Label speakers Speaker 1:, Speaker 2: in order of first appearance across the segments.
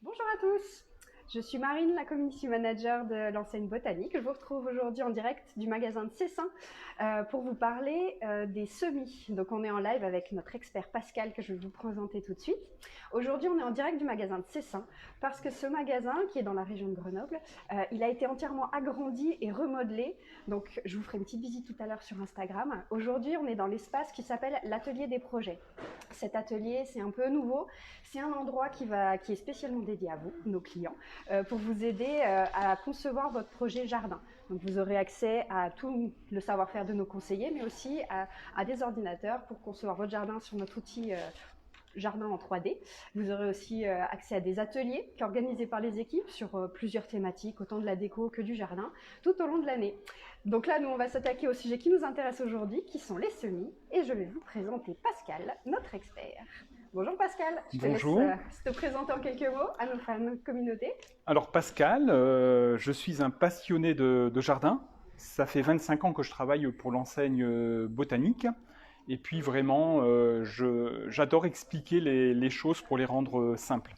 Speaker 1: Bonjour à tous, je suis Marine, la Community Manager de l'enseigne botanique. Je vous retrouve aujourd'hui en direct du magasin de Cessin pour vous parler des semis. Donc on est en live avec notre expert Pascal que je vais vous présenter tout de suite. Aujourd'hui on est en direct du magasin de Cessin parce que ce magasin qui est dans la région de Grenoble, il a été entièrement agrandi et remodelé. Donc je vous ferai une petite visite tout à l'heure sur Instagram. Aujourd'hui on est dans l'espace qui s'appelle l'atelier des projets. Cet atelier c'est un peu nouveau, c'est un endroit qui est spécialement dédié à vous, nos clients, pour vous aider à concevoir votre projet jardin. Donc vous aurez accès à tout le savoir-faire de nos conseillers, mais aussi à des ordinateurs pour concevoir votre jardin sur notre outil jardin en 3D. Vous aurez aussi accès à des ateliers organisés par les équipes sur plusieurs thématiques, autant de la déco que du jardin, tout au long de l'année. Donc là, nous, on va s'attaquer au sujet qui nous intéresse aujourd'hui, qui sont les semis, et je vais vous présenter Pascal, notre expert. Bonjour Pascal, je te
Speaker 2: Bonjour.
Speaker 1: laisse te présenter en quelques mots à nos fans de communauté.
Speaker 2: Alors Pascal, je suis un passionné de jardin. Ça fait 25 ans que je travaille pour l'enseigne botanique. Et puis vraiment, j'adore expliquer les choses pour les rendre simples.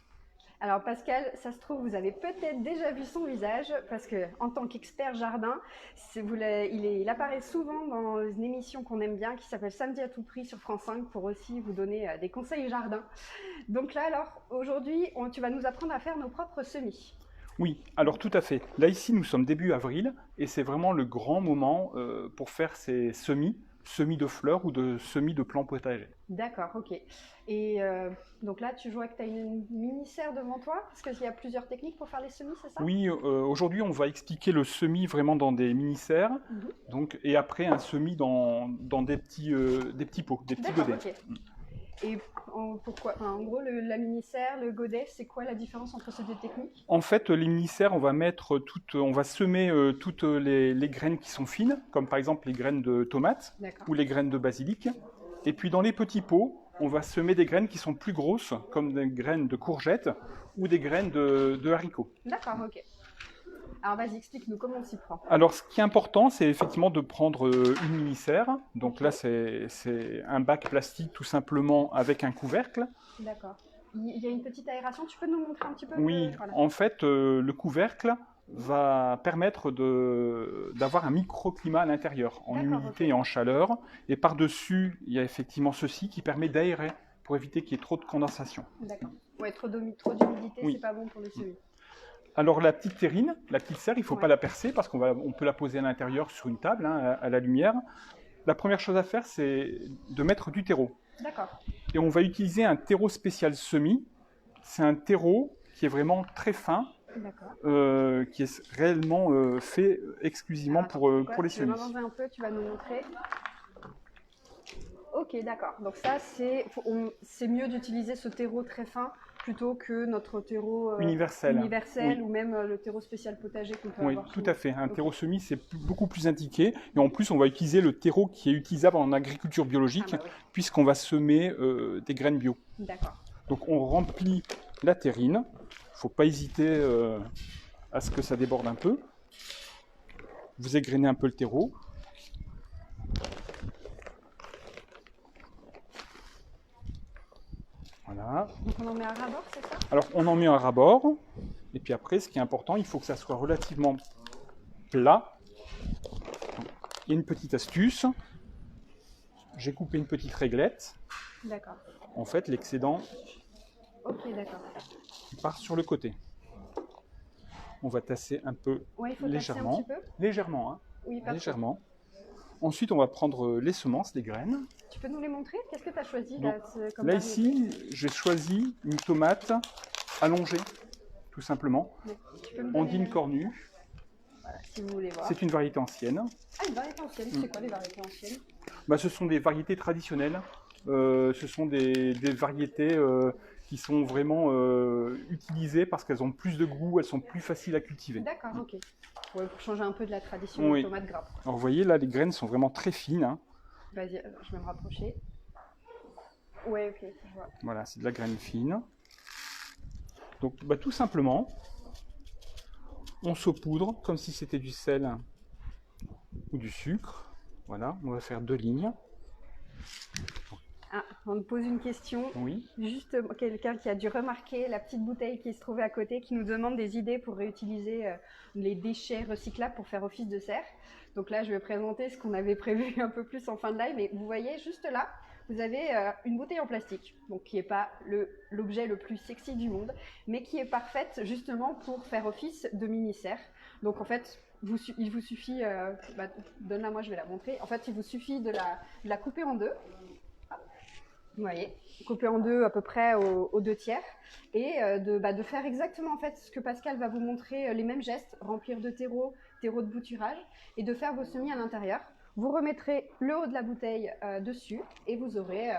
Speaker 1: Alors Pascal, ça se trouve, vous avez peut-être déjà vu son visage, parce qu'en tant qu'expert jardin, il apparaît souvent dans une émission qu'on aime bien, qui s'appelle Samedi à tout prix sur France 5, pour aussi vous donner des conseils jardin. Donc là, alors, aujourd'hui, tu vas nous apprendre à faire nos propres semis.
Speaker 2: Oui, alors tout à fait. Là ici, nous sommes début avril, et c'est vraiment le grand moment pour faire ces semis de fleurs ou de semis de plants potagers.
Speaker 1: D'accord, ok. Et donc là, tu vois que tu as une mini-serre devant toi, parce qu'il y a plusieurs techniques pour faire les semis, c'est ça?
Speaker 2: Oui, aujourd'hui on va expliquer le semis vraiment dans des mini-serres, et après un semis dans des petits pots, des petits godets.
Speaker 1: Okay. Et en gros, la mini-serre, le godet, c'est quoi la différence entre ces deux techniques?
Speaker 2: En fait, les mini-serres, on va semer toutes les graines qui sont fines, comme par exemple les graines de tomates ou les graines de basilic. Et puis dans les petits pots, on va semer des graines qui sont plus grosses, comme des graines de courgettes ou des graines de haricots.
Speaker 1: D'accord, ok. Alors vas-y, explique-nous comment on s'y prend.
Speaker 2: Alors ce qui est important, c'est effectivement de prendre une mini-serre. Donc là, c'est un bac plastique tout simplement avec un couvercle.
Speaker 1: D'accord. Il y a une petite aération, tu peux nous montrer un petit peu?
Speaker 2: Oui, voilà. En fait, le couvercle va permettre d'avoir un microclimat à l'intérieur, en humidité et en chaleur. Et par-dessus, il y a effectivement ceci qui permet d'aérer pour éviter qu'il y ait trop de condensation.
Speaker 1: D'accord. Ouais, trop d'humidité, oui. C'est pas bon pour les semis.
Speaker 2: Alors la petite terrine, la petite serre, il ne faut pas la percer parce qu'on peut la poser à l'intérieur sur une table, à la lumière. La première chose à faire, c'est de mettre du terreau.
Speaker 1: D'accord.
Speaker 2: Et on va utiliser un terreau spécial semis. C'est un terreau qui est vraiment très fin, qui est réellement fait exclusivement pour les semis.
Speaker 1: Tu vas m'avancer un peu, tu vas nous montrer. Ok, d'accord. Donc ça, c'est mieux d'utiliser ce terreau très fin plutôt que notre terreau universel oui. Ou même le terreau spécial potager qu'on peut avoir.
Speaker 2: Oui, tout à fait. Un terreau semis, c'est beaucoup plus indiqué. Et en plus, on va utiliser le terreau qui est utilisable en agriculture biologique, oui. Puisqu'on va semer des graines bio.
Speaker 1: D'accord.
Speaker 2: Donc on remplit la terrine. Il ne faut pas hésiter à ce que ça déborde un peu. Vous égrenez un peu le terreau. Voilà.
Speaker 1: Donc on en met à ras-bord, c'est ça?
Speaker 2: Alors on en met à ras-bord. Et puis après, ce qui est important, il faut que ça soit relativement plat. Il y a une petite astuce. J'ai coupé une petite réglette.
Speaker 1: D'accord.
Speaker 2: En fait, l'excédent part sur le côté. On va tasser un peu légèrement.
Speaker 1: Tasser un petit peu.
Speaker 2: Légèrement, hein.
Speaker 1: Oui, pas
Speaker 2: légèrement. Trop. Ensuite, on va prendre les semences, les graines.
Speaker 1: Tu peux nous les montrer? Qu'est-ce que tu as choisi
Speaker 2: là ici, j'ai choisi une tomate allongée, tout simplement. Ondine cornue.
Speaker 1: Voilà, si vous voulez voir.
Speaker 2: C'est une variété ancienne.
Speaker 1: Ah, une variété ancienne. C'est quoi les variétés anciennes?
Speaker 2: Ce sont des variétés traditionnelles. Ce sont des variétés qui sont vraiment utilisées parce qu'elles ont plus de goût, elles sont plus faciles à cultiver.
Speaker 1: D'accord, ok. Ouais, pour changer un peu de la tradition de tomate grappe.
Speaker 2: Alors vous voyez, là, les graines sont vraiment très fines. Hein.
Speaker 1: Vas-y, je vais me rapprocher. Ouais, ok, je vois.
Speaker 2: Voilà, c'est de la graine fine. Donc, tout simplement, on saupoudre comme si c'était du sel ou du sucre. Voilà, on va faire 2 lignes.
Speaker 1: Ah, on me pose une question.
Speaker 2: Oui.
Speaker 1: Juste quelqu'un qui a dû remarquer la petite bouteille qui se trouvait à côté, qui nous demande des idées pour réutiliser les déchets recyclables pour faire office de serre. Donc là, je vais présenter ce qu'on avait prévu un peu plus en fin de live. Mais vous voyez, juste là, vous avez une bouteille en plastique, donc qui n'est pas l'objet le plus sexy du monde, mais qui est parfaite justement pour faire office de mini-serre. Donc en fait, il vous suffit, donne-la moi, je vais la montrer. En fait, il vous suffit de la couper en deux. Vous voyez, couper en deux à peu près aux 2/3 et de faire exactement en fait ce que Pascal va vous montrer, les mêmes gestes, remplir de terreau de bouturage et de faire vos semis à l'intérieur. Vous remettrez le haut de la bouteille dessus et vous aurez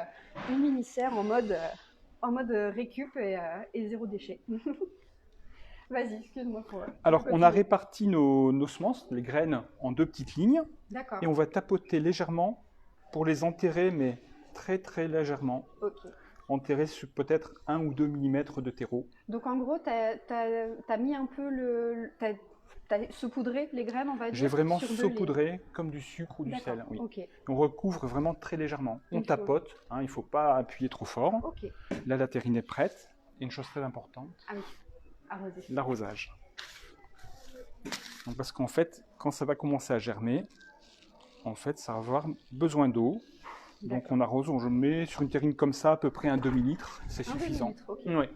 Speaker 1: une mini-serre en mode récup et zéro déchet. Vas-y, excuse-moi.
Speaker 2: Alors, on a réparti nos semences, les graines, en 2 petites lignes.
Speaker 1: D'accord.
Speaker 2: Et on va tapoter légèrement pour les enterrer, mais très très légèrement.
Speaker 1: Ok.
Speaker 2: Enterrer sur peut-être 1 ou 2 mm de terreau.
Speaker 1: Donc en gros, tu as mis un peu t'as saupoudré les graines, on va dire.
Speaker 2: J'ai vraiment saupoudré comme du sucre ou du sel. Oui.
Speaker 1: Okay.
Speaker 2: On recouvre vraiment très légèrement. On tapote, hein, il ne faut pas appuyer trop fort.
Speaker 1: Okay.
Speaker 2: Là, la terrine est prête. Et une chose très importante, l'arrosage. Parce qu'en fait, quand ça va commencer à germer, en fait, ça va avoir besoin d'eau. Donc on arrose, on met sur une terrine comme ça à peu près un demi-litre, c'est suffisant.
Speaker 1: Okay.
Speaker 2: Oui.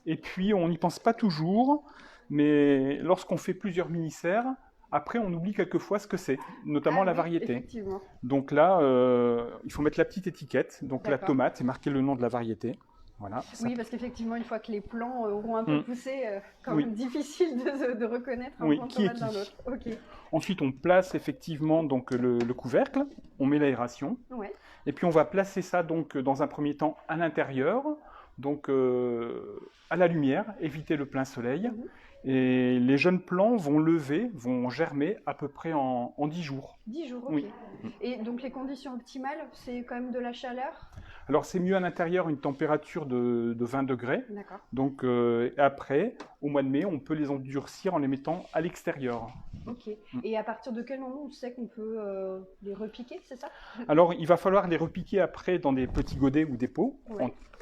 Speaker 2: Et puis on n'y pense pas toujours, mais lorsqu'on fait plusieurs mini-serres, après on oublie quelquefois ce que c'est, notamment la variété.
Speaker 1: Effectivement.
Speaker 2: Donc là, il faut mettre la petite étiquette, donc la tomate, et marquer le nom de la variété. Voilà,
Speaker 1: oui, parce qu'effectivement, une fois que les plants auront un peu poussé, quand même difficile de reconnaître un plant de tomate d'un autre. Okay.
Speaker 2: Ensuite, on place effectivement donc, le couvercle, on met l'aération, et puis on va placer ça donc, dans un premier temps à l'intérieur, donc à la lumière, éviter le plein soleil. Et les jeunes plants vont germer à peu près en 10 jours.
Speaker 1: 10 jours, ok.
Speaker 2: Oui.
Speaker 1: Et donc les conditions optimales, c'est quand même de la chaleur?
Speaker 2: Alors c'est mieux à l'intérieur, une température de 20 degrés.
Speaker 1: D'accord.
Speaker 2: Donc après, au mois de mai, on peut les endurcir en les mettant à l'extérieur.
Speaker 1: Ok. Et à partir de quel moment on sait qu'on peut les repiquer, c'est ça?
Speaker 2: Alors il va falloir les repiquer après dans des petits godets ou des pots,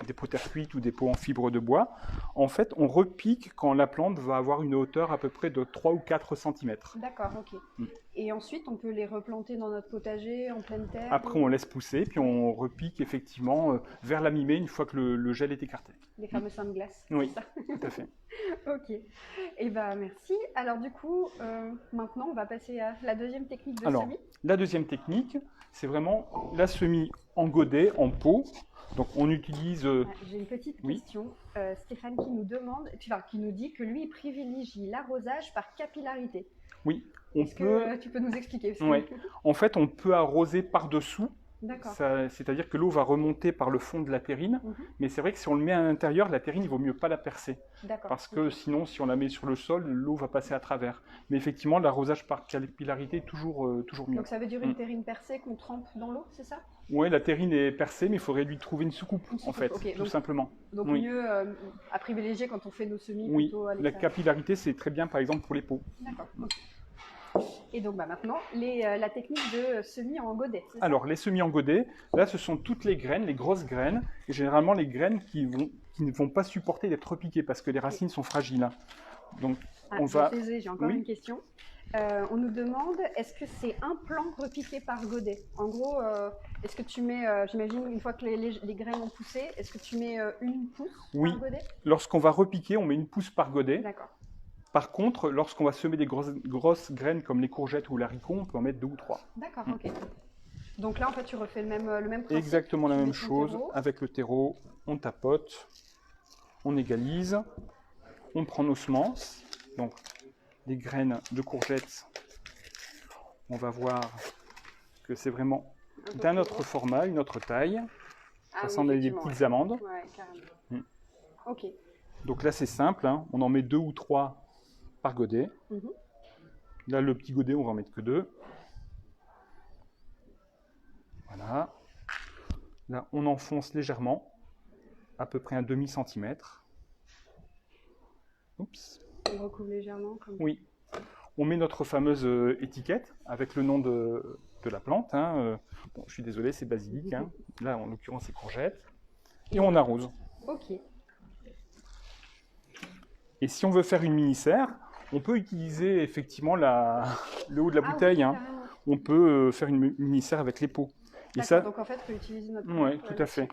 Speaker 2: des pots terre cuite ou des pots en fibre de bois. En fait, on repique quand la plante va avoir une hauteur à peu près de 3 ou 4 cm.
Speaker 1: D'accord, ok. Et ensuite, on peut les replanter dans notre potager, en pleine terre?
Speaker 2: Après, on laisse pousser, puis on repique effectivement vers la mi-mai, une fois que le gel est écarté.
Speaker 1: Les fameux seins de glace.
Speaker 2: Oui, tout à fait.
Speaker 1: Ok. Eh bien, merci. Alors du coup, maintenant, on va passer à la deuxième technique de semis.
Speaker 2: La deuxième technique, c'est vraiment la semis en godet, en pot. Donc on utilise...
Speaker 1: J'ai une petite question. Stéphane qui nous demande, qui nous dit que lui, il privilégie l'arrosage par capillarité.
Speaker 2: Oui.
Speaker 1: Tu peux nous expliquer?
Speaker 2: En fait, on peut arroser par-dessous.
Speaker 1: D'accord.
Speaker 2: C'est-à-dire que l'eau va remonter par le fond de la terrine, mais c'est vrai que si on le met à l'intérieur, la terrine, il vaut mieux pas la percer. Parce que sinon, si on la met sur le sol, l'eau va passer à travers. Mais effectivement, l'arrosage par capillarité est toujours mieux.
Speaker 1: Donc ça veut dire une terrine percée qu'on trempe dans l'eau, c'est ça?
Speaker 2: Oui, la terrine est percée, mais il faudrait lui trouver une soucoupe, en fait, tout simplement.
Speaker 1: Donc mieux à privilégier quand on fait nos semis plutôt à l'extérieur.
Speaker 2: La capillarité, c'est très bien, par exemple, pour les pots.
Speaker 1: D'accord. Et donc maintenant, la technique de semis en godet.
Speaker 2: Alors, les semis en godet, là, ce sont toutes les graines, les grosses graines, et généralement les graines qui ne vont pas supporter d'être repiquées parce que les racines sont fragiles. Donc,
Speaker 1: j'ai encore une question. On nous demande, est-ce que c'est un plant repiqué par godet? En gros, est-ce que tu mets, j'imagine, une fois que les graines ont poussé, est-ce que tu mets une pousse par godet?
Speaker 2: Lorsqu'on va repiquer, on met une pousse par godet.
Speaker 1: D'accord.
Speaker 2: Par contre, lorsqu'on va semer des grosses graines comme les courgettes ou l'haricot, on peut en mettre 2 ou 3.
Speaker 1: D'accord, ok. Donc là, en fait, tu refais le même principe?
Speaker 2: Exactement la même chose. Avec le terreau, on tapote, on égalise, on prend nos semences. Donc, les graines de courgettes, on va voir que c'est vraiment d'un autre format, une autre taille. Ça ressemble à des petites amandes.
Speaker 1: Ouais, carrément. Ok.
Speaker 2: Donc là, c'est simple, hein. On en met 2 ou 3 par godet. Là, le petit godet, on va en mettre que 2. Voilà. Là, on enfonce légèrement, à peu près un demi-centimètre. Oups.
Speaker 1: On recouvre légèrement comme...
Speaker 2: Oui. On met notre fameuse étiquette avec le nom de la plante. Hein. Bon, je suis désolé, c'est basilic. Hein. Là, en l'occurrence, c'est courgette. Et on arrose.
Speaker 1: Ok.
Speaker 2: Et si on veut faire une mini-serre, on peut utiliser effectivement le haut de la bouteille.
Speaker 1: Oui,
Speaker 2: hein. On peut faire une mini-serre avec les pots.
Speaker 1: Et ça, donc en fait, on peut utiliser notre pot.
Speaker 2: Oui, tout à fait.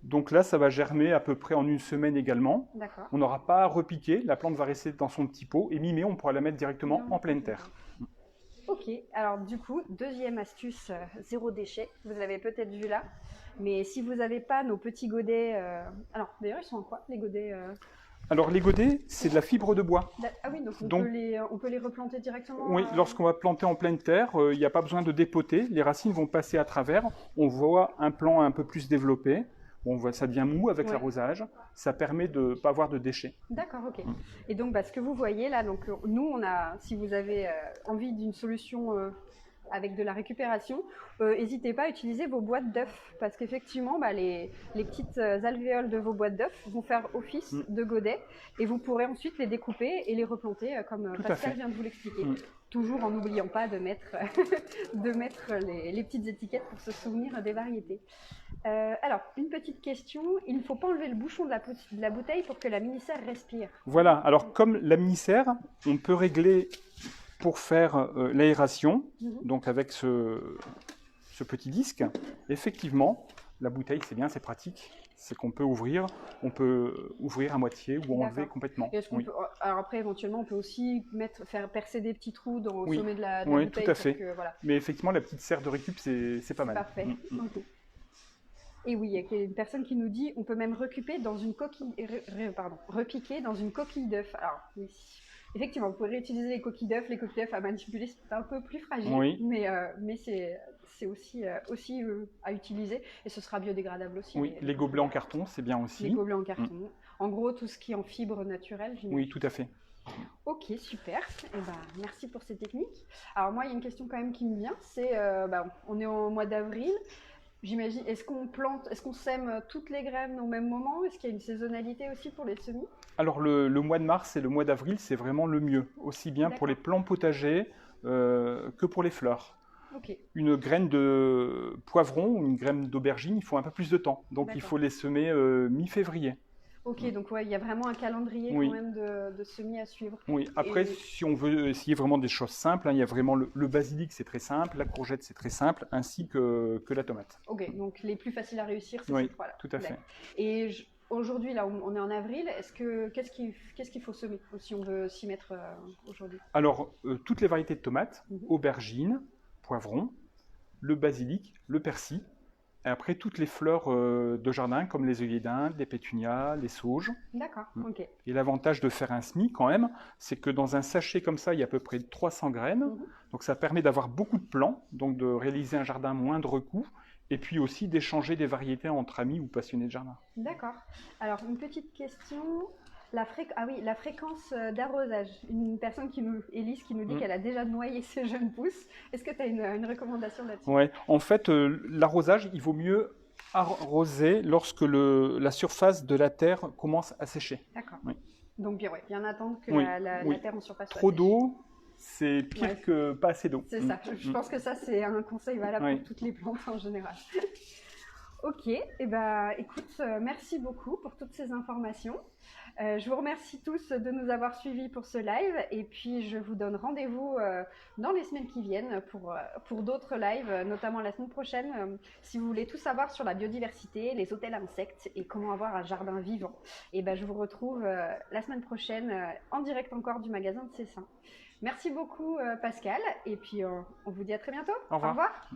Speaker 2: Donc là, ça va germer à peu près en 1 semaine également. On n'aura pas à repiquer, la plante va rester dans son petit pot. Et mi-mai, on pourra la mettre directement en pleine terre.
Speaker 1: Ok, alors du coup, deuxième astuce, zéro déchet. Vous l'avez peut-être vu là. Mais si vous n'avez pas nos petits godets... Alors, d'ailleurs, ils sont en quoi, les godets
Speaker 2: Alors, les godets, c'est de la fibre de bois.
Speaker 1: Ah oui, donc on peut les replanter directement
Speaker 2: Oui, lorsqu'on va planter en pleine terre, il n'y a pas besoin de dépoter. Les racines vont passer à travers. On voit un plant un peu plus développé. Ça devient mou avec l'arrosage. Ça permet de ne pas avoir de déchets.
Speaker 1: D'accord, ok. Et donc, ce que vous voyez là, donc, nous, si vous avez envie d'une solution avec de la récupération, n'hésitez pas à utiliser vos boîtes d'œufs. Parce qu'effectivement, les petites alvéoles de vos boîtes d'œufs vont faire office de godets. Et vous pourrez ensuite les découper et les replanter comme Pascal vient de vous l'expliquer. Toujours en n'oubliant pas de mettre, les petites étiquettes pour se souvenir des variétés. Alors, une petite question, il ne faut pas enlever le bouchon de la bouteille pour que la mini-serre respire.
Speaker 2: Voilà, alors comme la mini-serre, on peut régler pour faire l'aération, donc avec ce petit disque. Effectivement, la bouteille, c'est bien, c'est pratique. C'est qu'on peut ouvrir à moitié ou enlever complètement.
Speaker 1: Alors après, éventuellement, on peut aussi faire percer des petits trous au sommet de la bouteille.
Speaker 2: Oui, tout à fait. Mais effectivement, la petite serre de récup, c'est pas mal.
Speaker 1: Parfait. Okay. Et oui, il y a une personne qui nous dit on peut même repiquer dans une coquille d'œuf. Alors, oui. Effectivement, vous pouvez réutiliser les coquilles d'œufs. Les coquilles d'œufs à manipuler, c'est un peu plus fragile, mais c'est aussi à utiliser et ce sera biodégradable aussi.
Speaker 2: Oui, les gobelets en carton, c'est bien aussi.
Speaker 1: Les gobelets en carton. En gros, tout ce qui est en fibre naturelle.
Speaker 2: Oui, tout à fait.
Speaker 1: Ok, super. Merci pour ces techniques. Alors moi, il y a une question quand même qui me vient. C'est, on est au mois d'avril. J'imagine, est-ce qu'on sème toutes les graines au même moment? Est-ce qu'il y a une saisonnalité aussi pour les semis?
Speaker 2: Alors le mois de mars et le mois d'avril, c'est vraiment le mieux, aussi bien pour les plants potagers que pour les fleurs.
Speaker 1: Okay.
Speaker 2: Une graine de poivron ou une graine d'aubergine, il faut un peu plus de temps. Donc il faut les semer mi-février.
Speaker 1: Ok, donc il y a vraiment un calendrier quand même de semis à suivre.
Speaker 2: Oui, après, si on veut essayer vraiment des choses simples, il y a vraiment le basilic, c'est très simple, la courgette, c'est très simple, ainsi que la tomate.
Speaker 1: Ok, donc les plus faciles à réussir, c'est ces trois-là.
Speaker 2: Tout à fait.
Speaker 1: Et aujourd'hui, là, on est en avril, qu'est-ce qu'il faut semer si on veut s'y mettre aujourd'hui?
Speaker 2: Alors, toutes les variétés de tomates, aubergines, poivrons, le basilic, le persil. Et après, toutes les fleurs de jardin, comme les œillets d'Inde, les pétunias, les sauges.
Speaker 1: D'accord, ok.
Speaker 2: Et l'avantage de faire un semis, quand même, c'est que dans un sachet comme ça, il y a à peu près 300 graines. Donc, ça permet d'avoir beaucoup de plants, donc de réaliser un jardin moindre coût, et puis aussi d'échanger des variétés entre amis ou passionnés de jardin.
Speaker 1: D'accord. Alors, une petite question. La fréquence d'arrosage. Une personne Élise, qui nous dit qu'elle a déjà noyé ses jeunes pousses. Est-ce que tu as une recommandation là-dessus?
Speaker 2: Oui, en fait, l'arrosage, il vaut mieux arroser lorsque la surface de la terre commence à sécher.
Speaker 1: D'accord. Oui. Donc, bien attendre que la terre en surface soit
Speaker 2: Trop d'eau, c'est pire que pas assez d'eau.
Speaker 1: C'est ça. Je pense que ça, c'est un conseil valable pour toutes les plantes en général. Ok, écoute, merci beaucoup pour toutes ces informations. Je vous remercie tous de nous avoir suivis pour ce live et puis je vous donne rendez-vous dans les semaines qui viennent pour d'autres lives, notamment la semaine prochaine, si vous voulez tout savoir sur la biodiversité, les hôtels à insectes et comment avoir un jardin vivant. Et je vous retrouve la semaine prochaine en direct encore du magasin de Cessin. Merci beaucoup Pascal et puis on vous dit à très bientôt.
Speaker 2: Au revoir.